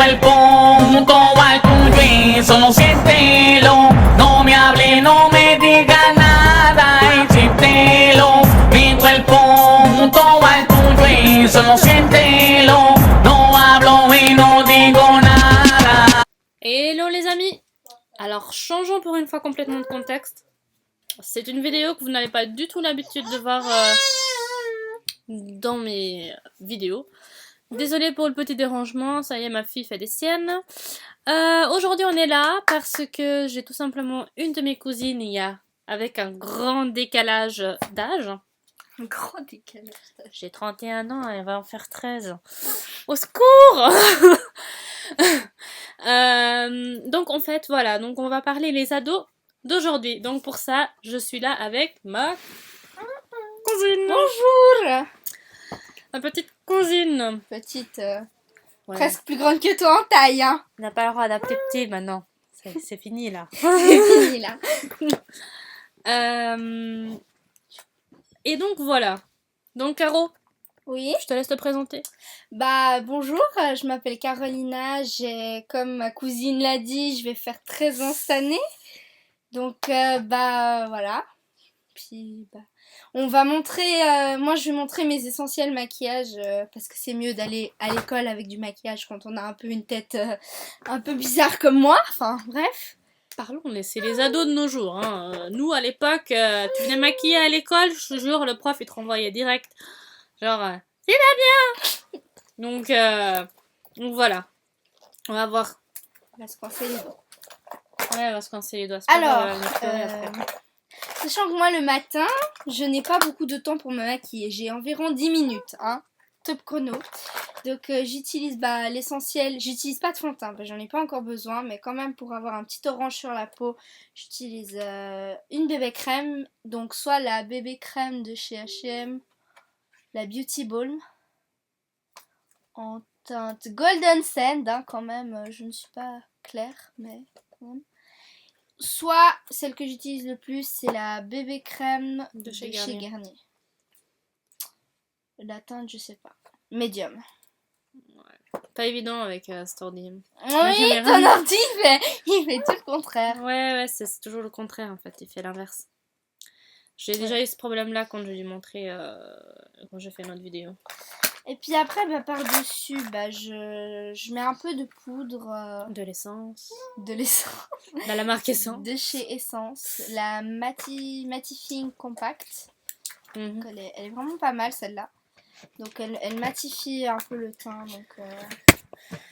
cuerpo junto al tuyo y solo siéntelo. No me hable, no me diga nada y siéntelo. Mi cuerpo junto al tuyo y solo siéntelo. No hablo y no digo nada. Hello les amis. Alors changeons pour une fois complètement de contexte. C'est une vidéo que vous n'avez pas du tout l'habitude de voir dans mes vidéos. Désolée pour le petit dérangement, ça y est, ma fille fait des siennes. Aujourd'hui on est là parce que j'ai tout simplement une de mes cousines avec un grand décalage d'âge. Un grand décalage d'âge. J'ai 31 ans, elle va en faire 13. Au secours. Donc en fait voilà, donc on va parler les ados d'aujourd'hui. Donc pour ça, je suis là avec ma cousine. Bonjour. Ma petite cousine. Petite, Ouais. presque plus grande que toi en taille, hein. On n'a pas le droit d'appeler petit maintenant. C'est fini là. C'est fini là. Et donc voilà. Donc Caro, Oui. je te laisse te présenter. Bah bonjour, je m'appelle Carolina, comme ma cousine l'a dit, je vais faire 13 ans cette année. Donc bah voilà. Puis bah on va montrer, moi je vais montrer mes essentiels maquillages parce que c'est mieux d'aller à l'école avec du maquillage quand on a un peu une tête un peu bizarre comme moi. Enfin bref. Parlons, c'est les ados de nos jours. Hein. Nous à l'époque, tu venais maquiller à l'école, je te jure, le prof il te renvoyait direct. Genre, c'est pas bien. Donc voilà. On va voir. On va se coincer les doigts. Ouais, on va se coincer les doigts. C'est pas Alors, grave, on va le faire après. sachant que moi le matin, je n'ai pas beaucoup de temps pour me maquiller. J'ai environ 10 minutes, hein, top chrono. Donc j'utilise l'essentiel. J'utilise pas de fond de teint, j'en ai pas encore besoin, mais quand même pour avoir un petit orange sur la peau, j'utilise une bébé crème. Donc soit la bébé crème de chez H&M, la Beauty Balm, en teinte Golden Sand, hein, quand même. Je ne suis pas claire, mais quand même. Soit celle que j'utilise le plus, c'est la bébé crème de chez Garnier. La teinte, je sais pas. Medium. Pas évident avec cet ordi. Oui, ton ordi, il fait tout le contraire. Ouais, c'est toujours le contraire en fait, il fait l'inverse. J'ai déjà eu ce problème-là quand je lui ai montré quand j'ai fait notre vidéo. Et puis après, par-dessus, je mets un peu de poudre. De l'essence. De l'essence. Dans la marque Essence. De chez Essence. La Mattifying Compact. Donc, elle est vraiment pas mal celle-là. Donc elle matifie un peu le teint. Donc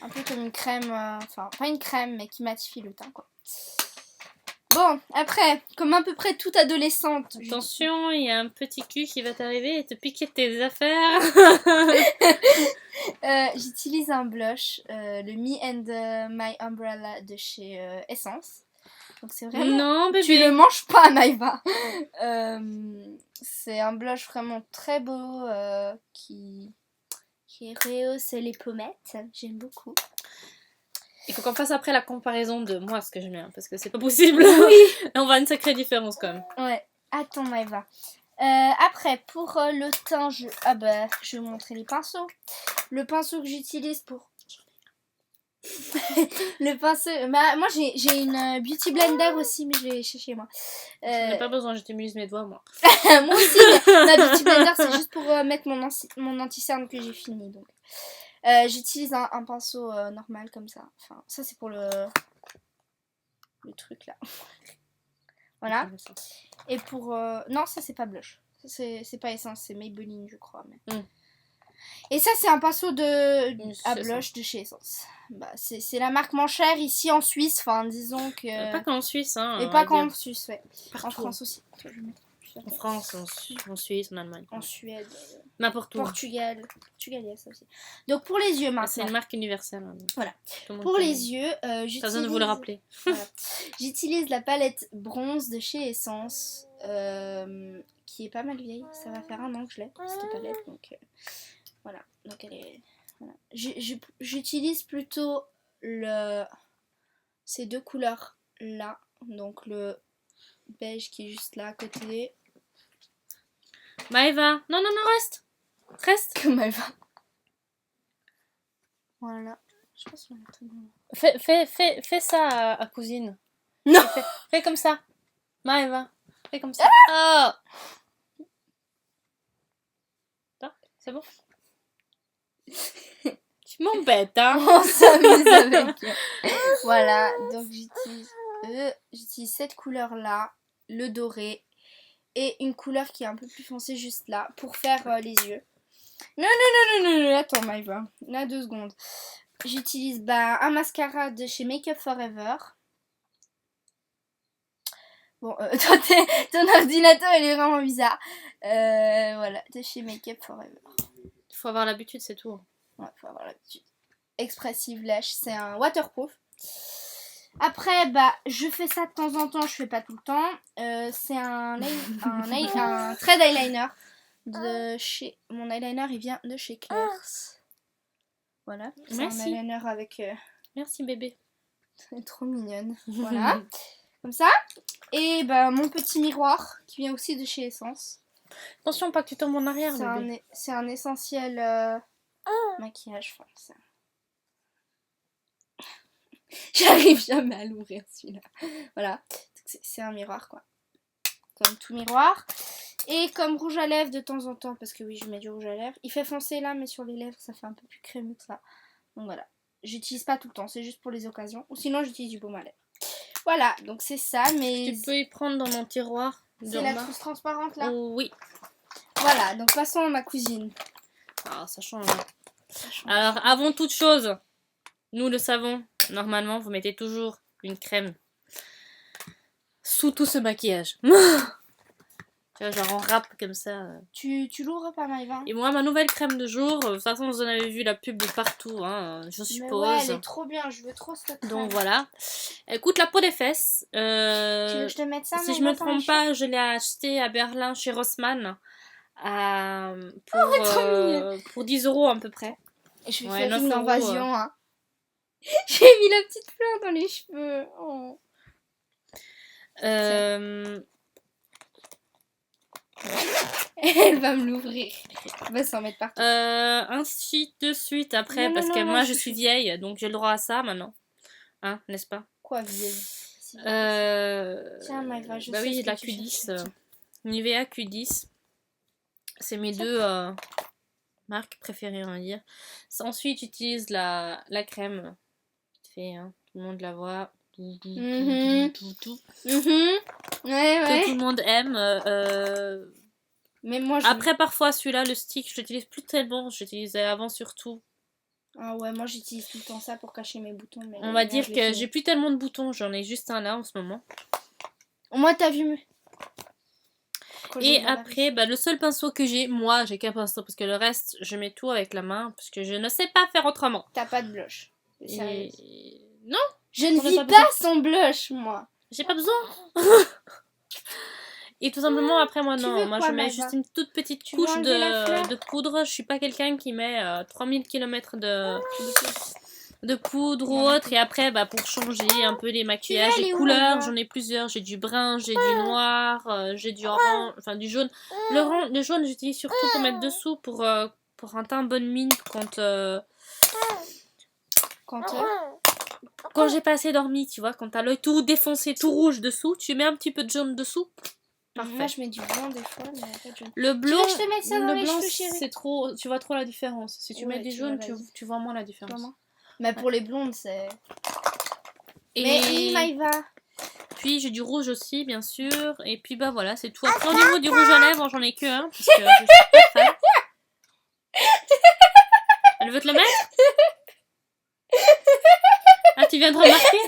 un peu comme une crème. Enfin, pas une crème, mais qui matifie le teint, quoi. Bon, après, comme à peu près toute adolescente. Attention, il y a un petit cul qui va t'arriver et te piquer tes affaires. J'utilise un blush, le Me and My Umbrella de chez Essence. Donc c'est vraiment... Non, bébé. Tu le manges pas, Maïva. C'est un blush vraiment très beau qui rehausse les pommettes. J'aime beaucoup. Il faut qu'on fasse après la comparaison de moi ce que je mets, hein, parce que c'est pas possible. Oui. On voit une sacrée différence quand même. Ouais. Attends, Maïva. Après, pour le teint, je vais vous montrer les pinceaux. Le pinceau que j'utilise pour... le pinceau... moi, j'ai une Beauty Blender aussi, mais je l'ai chez moi. J'en ai pas besoin, j'utilise mes doigts, moi. Moi aussi, ma Beauty Blender, c'est juste pour mettre mon anti-cerne que j'ai fini, donc... j'utilise un pinceau normal comme ça. Enfin, ça c'est pour le truc là. Voilà. Et pour... non, ça c'est pas blush. C'est pas Essence, c'est Maybelline je crois. Mais... Et ça c'est un pinceau à blush de chez Essence. C'est la marque moins chère ici en Suisse. Enfin, disons que... pas qu'en Suisse, hein. Et pas qu'en Suisse, ouais. Partout. En France aussi. En France, en Suisse, en Allemagne. En Suède. N'importe où. Portugal. Portugal, il y a ça aussi. Donc pour les yeux maintenant. C'est une marque universelle. Hein, voilà. Pour les yeux, j'utilise... T'as besoin de vous le rappeler. Voilà. J'utilise la palette bronze de chez Essence. Qui est pas mal vieille. Ça va faire 1 an que je l'ai, cette palette. Donc voilà. Donc elle est... Voilà. J'utilise plutôt ces 2 couleurs là. Donc le beige qui est juste là à côté. Maëva, non, reste. Reste. Comme elle va. Voilà. Je sais pas si on est très bon. Fais ça à cousine. Non. Fais comme ça. Maëva, fais comme ça. Oh. C'est bon. Tu m'embêtes, hein. On s'amuse avec. Voilà, donc j'utilise cette couleur-là, le doré, et une couleur qui est un peu plus foncée juste là, pour faire les yeux. Non, attends Maëva, là 2 secondes. J'utilise un mascara de chez Make Up Forever. Bon, toi, ton ordinateur il est vraiment bizarre. Voilà, de chez Make Up Forever. Il faut avoir l'habitude, c'est tout. Ouais, faut avoir l'habitude. Expressive Lash, c'est un waterproof. Après, je fais ça de temps en temps, je fais pas tout le temps. C'est un thread eyeliner de chez. Mon eyeliner, il vient de chez Claire's. Voilà, c'est un eyeliner avec. Merci bébé. C'est trop mignonne. Voilà, comme ça. Et mon petit miroir qui vient aussi de chez Essence. Attention, pas que tu tombes en arrière, bébé. C'est un essentiel maquillage. Enfin, j'arrive jamais à l'ouvrir celui-là. Voilà, c'est un miroir quoi. Comme tout miroir. Et comme rouge à lèvres de temps en temps, parce que oui, je mets du rouge à lèvres. Il fait foncer là, mais sur les lèvres, ça fait un peu plus crémeux que ça. Donc voilà. J'utilise pas tout le temps, c'est juste pour les occasions. Ou sinon, j'utilise du baume à lèvres. Voilà, donc c'est ça, mais... Tu peux y prendre dans mon tiroir. C'est la trousse transparente là? Oui. Voilà, donc passons à ma cousine. Ah, ça change. Alors, avant toute chose, nous le savons, normalement, vous mettez toujours une crème sous tout ce maquillage. Tu vois, genre on râpe comme ça. Tu l'ouvres pas, Maëva? Et moi, ma nouvelle crème de jour, de toute façon, vous en avez vu la pub de partout, hein, je suppose. Mais ouais, elle est trop bien, je veux trop cette crème. Donc voilà. Elle coûte la peau des fesses. Tu veux que je te mette ça? Si je me trompe pas, je l'ai acheté à Berlin chez Rossmann pour 10 € à peu près. Et je vais Ouais, faire une 9 €, invasion. Hein. J'ai mis la petite fleur dans les cheveux. Oh. Elle va me l'ouvrir. Elle va s'en mettre partout. Ainsi de suite après, Non, parce non, que non, moi non, je suis vieille, donc j'ai le droit à ça maintenant. Hein, n'est-ce pas? Quoi, vieille? Tiens, Maëva, je bah sais oui, ce la que tu Q10. cherches. Nivea Q10. C'est mes deux marques préférées, on va dire. Ensuite, j'utilise la crème. Fait, hein, tout le monde la voit. Ouais, Que tout le monde aime. Mais moi, Après, parfois, celui-là, le stick, je l'utilise plus tellement. J'utilisais avant surtout. Ah ouais, moi j'utilise tout le temps ça pour cacher mes boutons. Mais On va dire que j'ai plus tellement de boutons. J'en ai juste un là en ce moment. Moi, t'as vu. Et après, le seul pinceau que j'ai, moi, j'ai qu'un pinceau parce que le reste, je mets tout avec la main parce que je ne sais pas faire autrement. T'as pas de blush. Non, je ne vis pas sans blush, moi. j'ai pas besoin. Et tout simplement, après, moi, non. Moi, je mets juste une toute petite couche de poudre. Je suis pas quelqu'un qui met 3000 km de poudre ou autre. Et après, pour changer un peu les maquillages, les couleurs, j'en ai plusieurs. J'ai du brun, j'ai du noir, j'ai du orange, enfin du jaune. Le jaune, j'utilise surtout pour mettre dessous pour un teint bonne mine quand j'ai pas assez dormi, tu vois, quand t'as l'œil tout défoncé, tout rouge dessous, tu mets un petit peu de jaune dessous. Parfait. Moi je mets du blanc des fois, mais en fait je... Le blanc, je te mets ça dans les cheveux, chérie. c'est trop, tu vois trop la différence. Si tu mets du jaune, tu vois moins la différence. Comment? Mais pour les blondes, c'est... Et... Mais oui, Maëva. Puis j'ai du rouge aussi, bien sûr. Et puis voilà, c'est tout. Après, au niveau du rouge à lèvres, j'en ai que un. Parce que je suis pas fan. Elle veut te le mettre? Ah, tu viens de remarquer?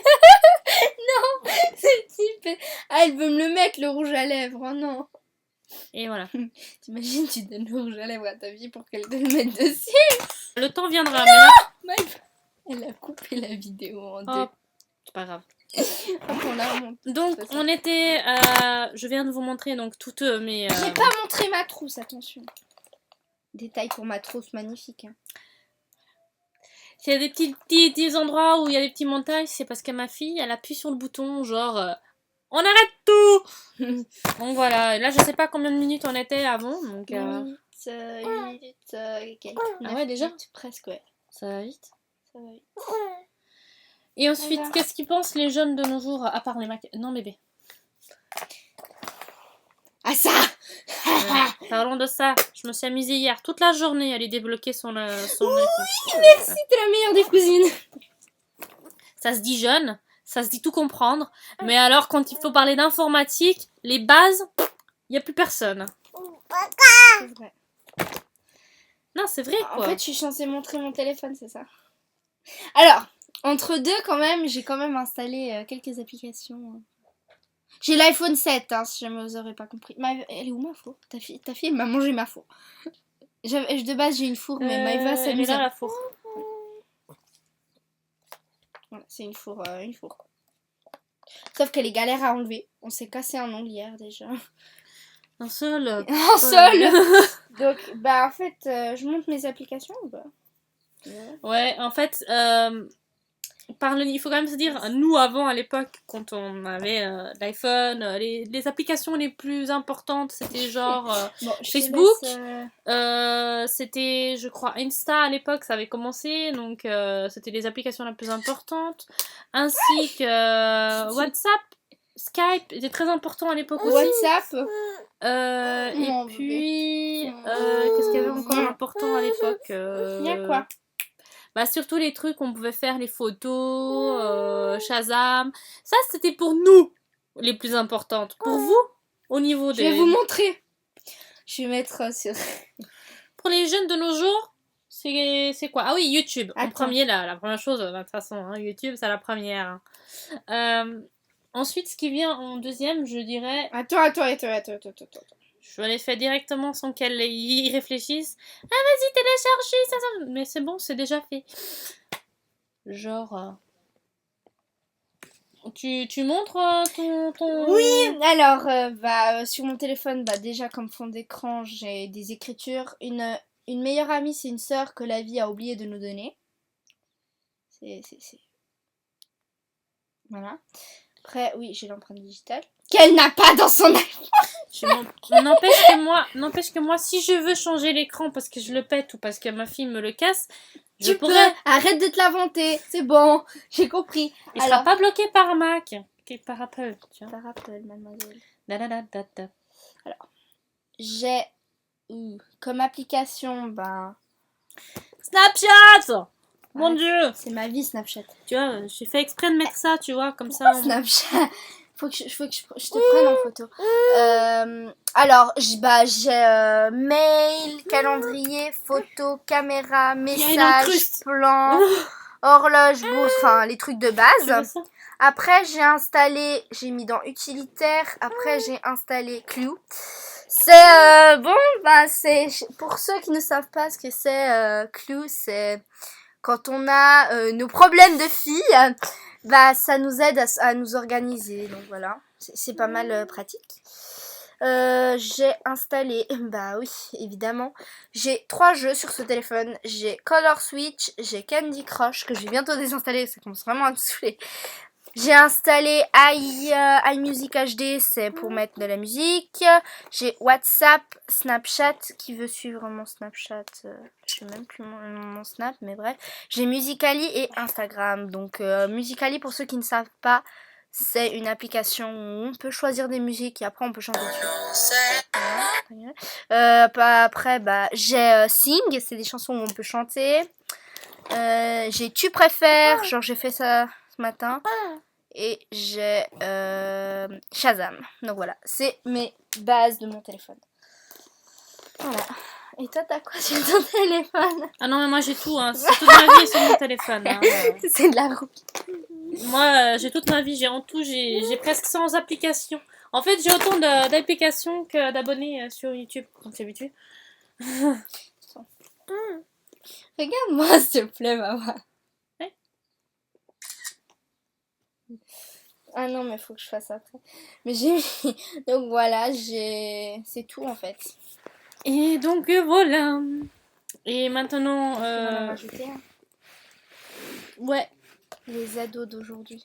Non, c'est type. Ah, elle veut me le mettre, le rouge à lèvres. Oh non. Et voilà. T'imagines, tu donnes le rouge à lèvres à ta fille pour qu'elle te le mette dessus. Le temps viendra, mais là... Maëva, elle a coupé la vidéo en deux. C'est pas grave. On la remonte. Donc, on était... je viens de vous montrer donc toutes mes... J'ai pas montré ma trousse, attention. Détail pour ma trousse magnifique. Hein. S'il y a des petits endroits où il y a des petits montages, c'est parce que ma fille, elle appuie sur le bouton, genre... on arrête tout. Donc voilà, et là je sais pas combien de minutes on était avant, donc... 1 minute, 8 minutes, Ah ouais, déjà presque, ouais. Ça va vite. Ça va vite. Et ensuite, Voilà. qu'est-ce qu'ils pensent les jeunes de nos jours, à part les maquillages? Non, bébé. Ah ça Parlons de ça. Je me suis amusée hier toute la journée à aller débloquer son iPhone. Merci, t'es la meilleure des cousines. Ça se dit jeune, ça se dit tout comprendre. Mais alors, quand il faut parler d'informatique, les bases, il n'y a plus personne. C'est vrai. Non, c'est vrai, En quoi. fait, je suis censée montrer mon téléphone, c'est ça. Alors, entre deux, quand même, j'ai quand même installé quelques applications. J'ai l'iPhone 7, hein, si jamais vous aurez pas compris. Elle est où ma four? Ta fille, elle m'a mangé ma four. De base, j'ai une four, mais Maïva elle est s'amuse là, à... la four. Voilà, c'est une four, quoi. Sauf qu'elle est galère à enlever. On s'est cassé un ongle hier, déjà. Un seul. Un seul. Donc, bah, en fait, je monte mes applications ou pas? Ouais, en fait, il faut quand même se dire, nous avant à l'époque, quand on avait l'iPhone, les applications les plus importantes, c'était genre Bon, je te Facebook, laisse, c'était, je crois, Insta à l'époque, ça avait commencé, donc c'était les applications les plus importantes, ainsi que WhatsApp, Skype était très important à l'époque aussi. WhatsApp. Et Mon puis, qu'est-ce qu'il y avait encore d'important à l'époque Il y a quoi? Bah, surtout les trucs qu'on pouvait faire, les photos, Shazam. Ça, c'était pour nous les plus importantes. Pour vous, au niveau Je des... vais vous montrer. Je vais mettre sur... Pour les jeunes de nos jours, c'est quoi? Ah oui, YouTube. En Attends. premier, la première chose, de toute façon, hein, YouTube, c'est la première. Ensuite, ce qui vient en deuxième, je dirais... Attends. Je vais les faire directement sans qu'elle y réfléchisse. Ah, vas-y, télécharger ça. Mais c'est bon, c'est déjà fait. Genre... Tu montres ton... Oui, alors, sur mon téléphone, déjà comme fond d'écran, j'ai des écritures. Une meilleure amie, c'est une sœur que la vie a oublié de nous donner. C'est... Voilà. Après, oui, j'ai l'empreinte digitale. Qu'elle n'a pas dans son N'empêche que moi, si je veux changer l'écran parce que je le pète ou parce que ma fille me le casse, je Tu peux, pourrais. arrête de te l'inventer, c'est bon, j'ai compris. Il sera pas bloqué par Mac, par Apple. Tu vois. Par Apple, mademoiselle. Da. J'ai comme application, Snapchat. Mon Ouais. Dieu. c'est ma vie Snapchat. Tu vois, j'ai fait exprès de mettre ça, tu vois, comme ça. Snapchat. Faut que je te prenne en photo. Alors, j'ai mail, calendrier, photo, caméra, message, incruste. plan, horloge, bourse, enfin les trucs de Tu vois base. ça Après, j'ai mis dans utilitaire. Après, j'ai installé Clue. C'est c'est pour ceux qui ne savent pas ce que c'est Clue, c'est quand on a nos problèmes de filles, ça nous aide à nous organiser. Donc voilà, c'est pas mal pratique. J'ai installé, oui, évidemment, j'ai 3 jeux sur ce téléphone. J'ai Color Switch, j'ai Candy Crush, que je vais bientôt désinstaller, ça commence vraiment à me saouler. J'ai installé iMusic HD, c'est pour mettre de la musique. J'ai WhatsApp, Snapchat, qui veut suivre mon Snapchat, je sais même plus mon Snap, mais bref. J'ai Musical.ly et Instagram. Donc Musical.ly, pour ceux qui ne savent pas, c'est une application où on peut choisir des musiques et après on peut chanter dessus. Après, j'ai Sing, c'est des chansons où on peut chanter. J'ai Tu préfères, genre j'ai fait ça ce matin. Et j'ai Shazam. Donc voilà, c'est mes bases de mon téléphone. Voilà. Et toi, t'as quoi sur ton téléphone? Ah non, mais moi j'ai tout, hein. C'est toute ma vie est sur mon téléphone. Hein. C'est de la roue. Moi, j'ai toute ma vie, j'ai en tout, j'ai presque 100 applications. En fait, j'ai autant d'applications que d'abonnés sur YouTube, comme tu es habitué. Regarde-moi, s'il te plaît, maman. Ouais. Ah non, mais faut que je fasse après. Mais j'ai mis... Donc voilà, c'est tout en fait. Et donc voilà. Et maintenant, On va en rajouter un. ouais. Les ados d'aujourd'hui.